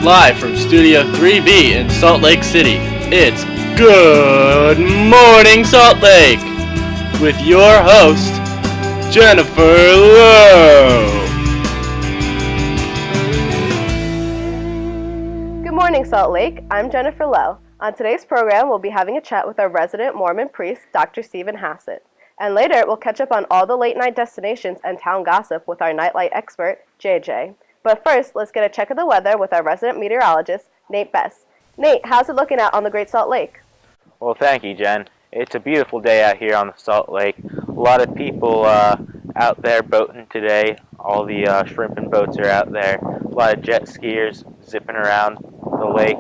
Live from Studio 3B in Salt Lake City, it's Good Morning Salt Lake with your host, Jennifer Lowe. Good morning, Salt Lake. I'm Jennifer Lowe. On today's program, we'll be having a chat with our resident Mormon priest, Dr. Stephen Hassett. And later, we'll catch up on all the late-night destinations and town gossip with our nightlight expert, JJ. But first, let's get a check of the weather with our resident meteorologist, Nate Best. Nate, how's it looking out on the Great Salt Lake? Well, thank you, Jen. It's a beautiful day out here on the Salt Lake. A lot of people out there boating today. All the shrimping boats are out there. A lot of jet skiers zipping around the lake.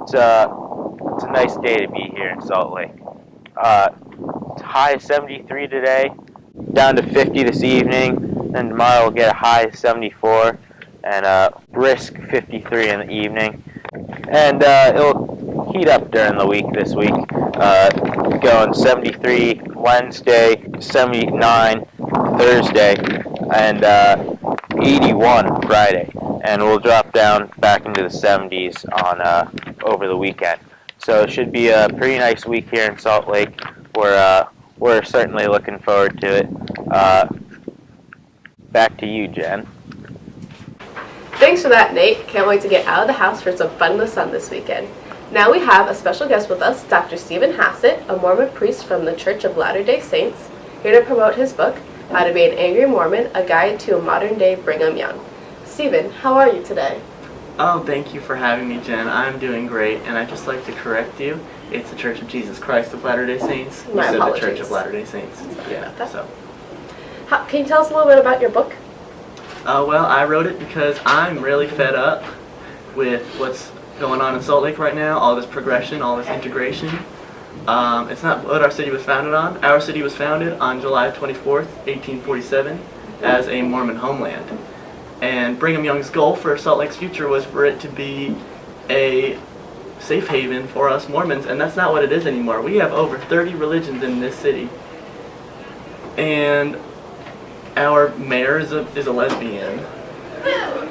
It's a nice day to be here in Salt Lake. It's high of 73 today, down to 50 this evening, and tomorrow we'll get a high of 74 and a brisk 53 in the evening. And it'll heat up during the week this week, going 73 Wednesday, 79 Thursday, and 81 Friday. And we'll drop down back into the 70s on over the weekend. So it should be a pretty nice week here in Salt Lake. We're certainly looking forward to it. Back to you, Jen. Thanks for that, Nate. Can't wait to get out of the house for some fun in the sun this weekend. Now we have a special guest with us, Dr. Stephen Hassett, a Mormon priest from the Church of Latter-day Saints, here to promote his book, How to Be an Angry Mormon, A Guide to a Modern-Day Brigham Young. Stephen, how are you today? Oh, thank you for having me, Jen. I'm doing great, and I'd just like to correct you. It's the Church of Jesus Christ of Latter-day Saints. My said apologies. The Church of Latter-day Saints. So. Can you tell us a little bit about your book? Well, I wrote it because I'm really fed up with what's going on in Salt Lake right now, all this progression, all this integration. It's not what our city was founded on. Our city was founded on July 24th, 1847, as a Mormon homeland. And Brigham Young's goal for Salt Lake's future was for it to be a safe haven for us Mormons, and that's not what it is anymore. We have over 30 religions in this city. And our mayor is a lesbian,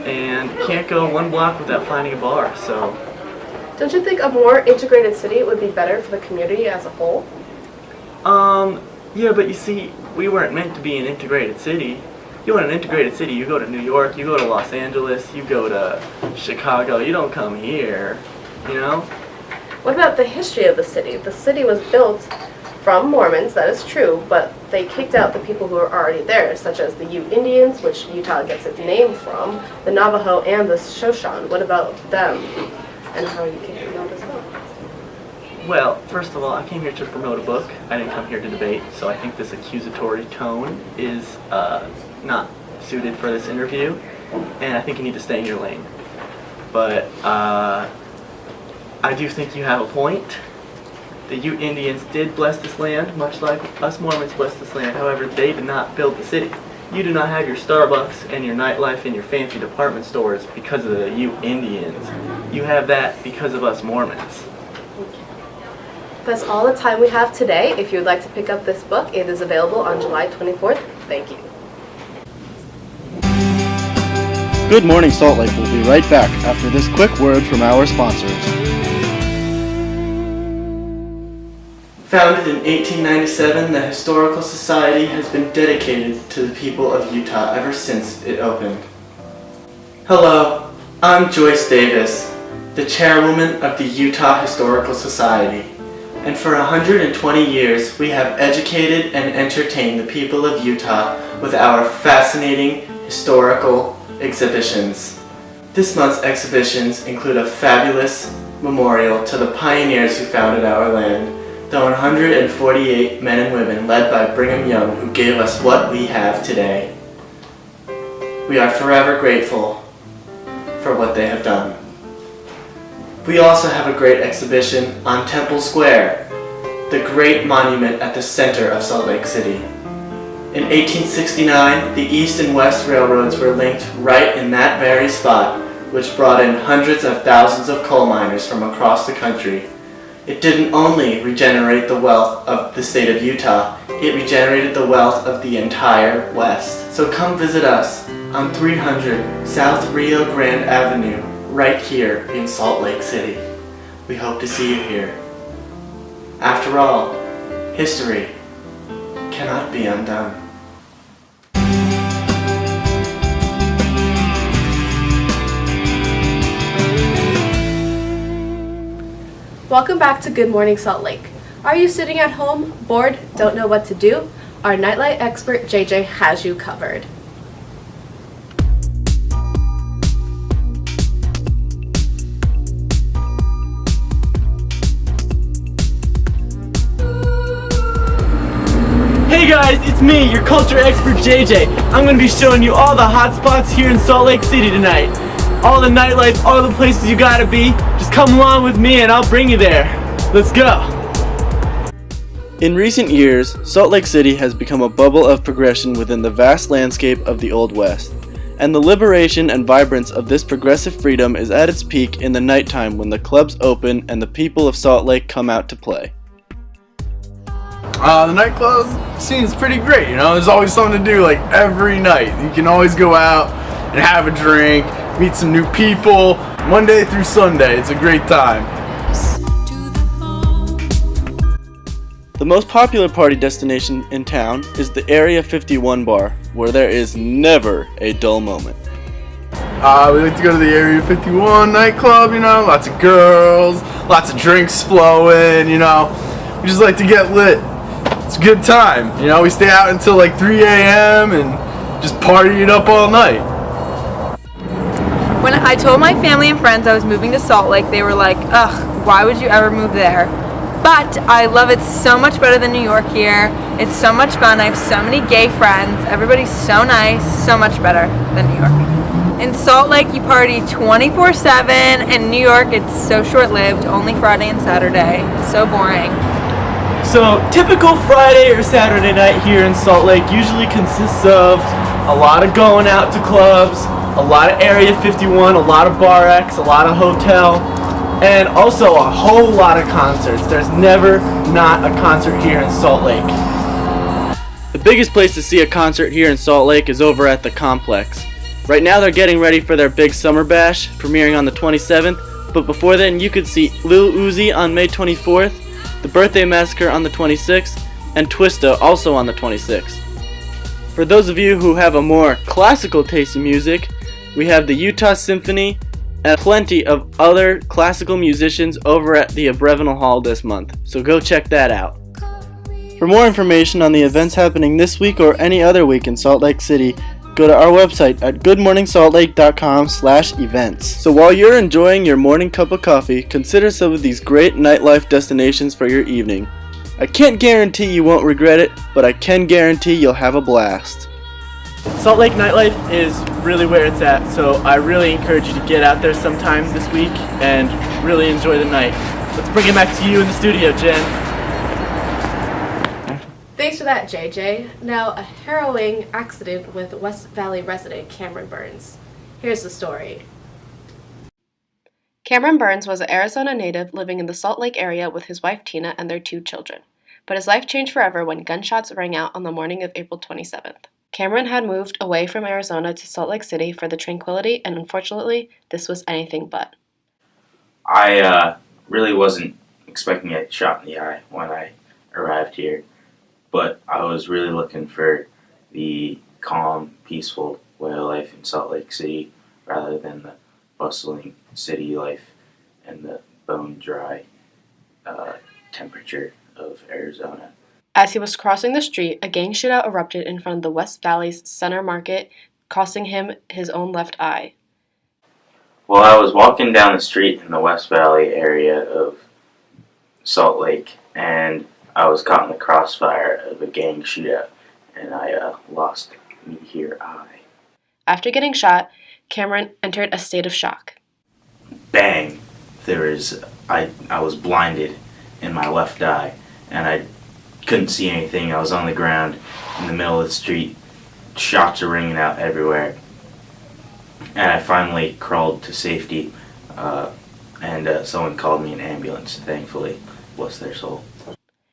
and can't go one block without finding a bar, so. Don't you think a more integrated city would be better for the community as a whole? Yeah, but you see, we weren't meant to be an integrated city. You want an integrated city, you go to New York, you go to Los Angeles, you go to Chicago, you don't come here, you know? What about the history of the city? The city was built from Mormons, that is true, but they kicked out the people who were already there, such as the Ute Indians, which Utah gets its name from, the Navajo, and the Shoshone. What about them? And how are you kicking them out as well? Well, first of all, I came here to promote a book. I didn't come here to debate, so I think this accusatory tone is not suited for this interview, and I think you need to stay in your lane. But I do think you have a point. The Ute Indians did bless this land, much like us Mormons bless this land. However, they did not build the city. You do not have your Starbucks and your nightlife and your fancy department stores because of the Ute Indians. You have that because of us Mormons. That's all the time we have today. If you would like to pick up this book, it is available on July 24th. Thank you. Good Morning Salt Lake will be right back after this quick word from our sponsors. Founded in 1897, the Historical Society has been dedicated to the people of Utah ever since it opened. Hello, I'm Joyce Davis, the chairwoman of the Utah Historical Society, and for 120 years we have educated and entertained the people of Utah with our fascinating historical exhibitions. This month's exhibitions include a fabulous memorial to the pioneers who founded our land, the 148 men and women led by Brigham Young who gave us what we have today. We are forever grateful for what they have done. We also have a great exhibition on Temple Square, the great monument at the center of Salt Lake City. In 1869, the East and West Railroads were linked right in that very spot, which brought in hundreds of thousands of coal miners from across the country. It didn't only regenerate the wealth of the state of Utah, it regenerated the wealth of the entire West. So come visit us on 300 South Rio Grande Avenue, right here in Salt Lake City. We hope to see you here. After all, history cannot be undone. Welcome back to Good Morning Salt Lake. Are you sitting at home, bored, don't know what to do? Our nightlight expert JJ has you covered. Hey guys, it's me, your culture expert JJ. I'm going to be showing you all the hot spots here in Salt Lake City tonight. All the nightlife, all the places you gotta be. Just come along with me and I'll bring you there. Let's go. In recent years, Salt Lake City has become a bubble of progression within the vast landscape of the Old West. And the liberation and vibrance of this progressive freedom is at its peak in the nighttime when the clubs open and the people of Salt Lake come out to play. The nightclub scene's pretty great, you know, there's always something to do like every night. You can always go out and have a drink, meet some new people, Monday through Sunday. It's a great time. The most popular party destination in town is the Area 51 bar, where there is never a dull moment. We like to go to the Area 51 nightclub, you know, lots of girls, lots of drinks flowing, you know. We just like to get lit. It's a good time, you know, we stay out until like 3 a.m. and just party it up all night. When I told my family and friends I was moving to Salt Lake, they were like, ugh, why would you ever move there? But I love it so much better than New York here. It's so much fun. I have so many gay friends. Everybody's so nice, so much better than New York. In Salt Lake, you party 24/7. In New York, it's so short-lived, only Friday and Saturday. So boring. So, typical Friday or Saturday night here in Salt Lake usually consists of a lot of going out to clubs, a lot of Area 51, a lot of Bar X, a lot of hotel, and also a whole lot of concerts. There's never not a concert here in Salt Lake. The biggest place to see a concert here in Salt Lake is over at the Complex. Right now they're getting ready for their big summer bash, premiering on the 27th, but before then you could see Lil Uzi on May 24th, The Birthday Massacre on the 26th, and Twista also on the 26th. For those of you who have a more classical taste in music, we have the Utah Symphony and plenty of other classical musicians over at the Abravanel Hall this month, so go check that out. For more information on the events happening this week or any other week in Salt Lake City, go to our website at goodmorningsaltlake.com/events. So while you're enjoying your morning cup of coffee, consider some of these great nightlife destinations for your evening. I can't guarantee you won't regret it, but I can guarantee you'll have a blast. Salt Lake nightlife is really where it's at, so I really encourage you to get out there sometime this week and really enjoy the night. Let's bring it back to you in the studio, Jen. Thanks for that, JJ. Now, a harrowing accident with West Valley resident Cameron Burns. Here's the story. Cameron Burns was an Arizona native living in the Salt Lake area with his wife Tina and their 2 children. But his life changed forever when gunshots rang out on the morning of April 27th. Cameron had moved away from Arizona to Salt Lake City for the tranquility, and unfortunately, this was anything but. I really wasn't expecting to get shot in the eye when I arrived here, but I was really looking for the calm, peaceful way of life in Salt Lake City rather than the bustling city life and the bone-dry temperature of Arizona. As he was crossing the street, a gang shootout erupted in front of the West Valley's Center Market, costing him his own left eye. Well, I was walking down the street in the West Valley area of Salt Lake, and I was caught in the crossfire of a gang shootout, and I lost me here eye. After getting shot, Cameron entered a state of shock. Bang! I was blinded in my left eye, and I couldn't see anything. I was on the ground in the middle of the street. Shots are ringing out everywhere. And I finally crawled to safety, and someone called me an ambulance, thankfully. Bless their soul.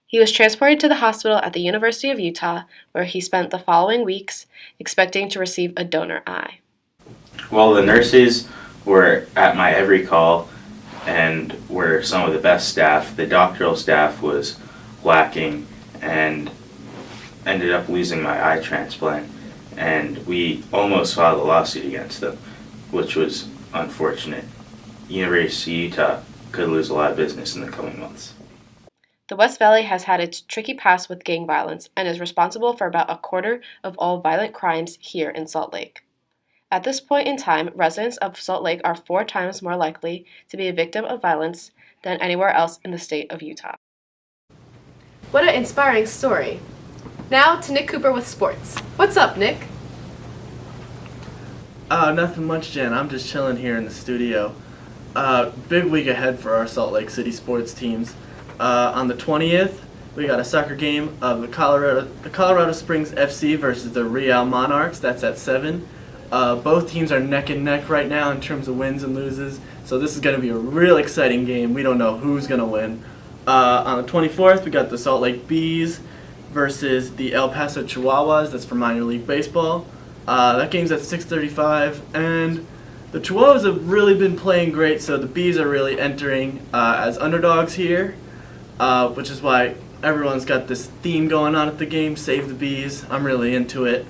He was transported to the hospital at the University of Utah, where he spent the following weeks expecting to receive a donor eye. Well, the nurses were at my every call and were some of the best staff. The doctoral staff was lacking and ended up losing my eye transplant, and we almost filed a lawsuit against them, which was unfortunate. University of Utah could lose a lot of business in the coming months. The West Valley has had its tricky past with gang violence and is responsible for about a quarter of all violent crimes here in Salt Lake. At this point in time, residents of Salt Lake are 4 times more likely to be a victim of violence than anywhere else in the state of Utah. What an inspiring story. Now to Nick Cooper with sports. What's up, Nick? Nothing much, Jen. I'm just chilling here in the studio. Big week ahead for our Salt Lake City sports teams. On the 20th, we got a soccer game of the Colorado Springs FC versus the Real Monarchs. That's at 7. Both teams are neck and neck right now in terms of wins and loses, so this is going to be a real exciting game. We don't know who's going to win. On the 24th, we got the Salt Lake Bees versus the El Paso Chihuahuas. That's for minor league baseball. That game's at 6:35, and the Chihuahuas have really been playing great, so the Bees are really entering as underdogs here, which is why everyone's got this theme going on at the game, Save the Bees. I'm really into it.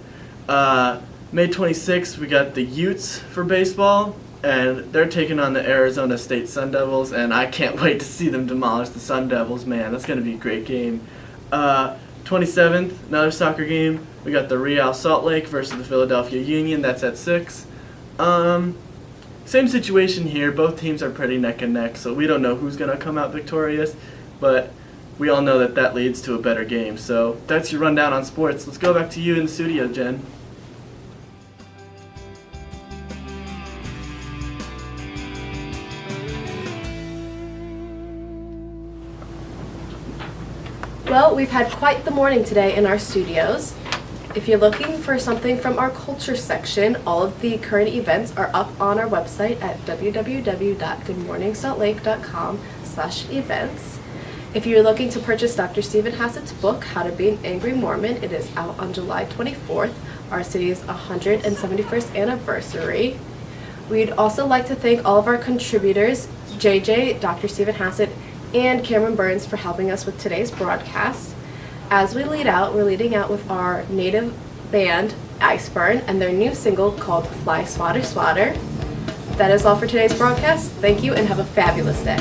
May 26th, we got the Utes for baseball, and they're taking on the Arizona State Sun Devils, and I can't wait to see them demolish the Sun Devils, man. That's going to be a great game. 27th, another soccer game. We got the Real Salt Lake versus the Philadelphia Union. That's at 6. Same situation here. Both teams are pretty neck and neck, so we don't know who's going to come out victorious, but we all know that that leads to a better game. So that's your rundown on sports. Let's go back to you in the studio, Jen. Well, we've had quite the morning today in our studios. If you're looking for something from our culture section, all of the current events are up on our website at www.goodmorningsaltlake.com/events. If you're looking to purchase Dr. Stephen Hassett's book, How to Be an Angry Mormon, it is out on July 24th, our city's 171st anniversary. We'd also like to thank all of our contributors, JJ, Dr. Stephen Hassett, and Cameron Burns for helping us with today's broadcast. As we lead out, we're leading out with our native band, Iceburn, and their new single called Fly Swatter Swatter. That is all for today's broadcast. Thank you and have a fabulous day.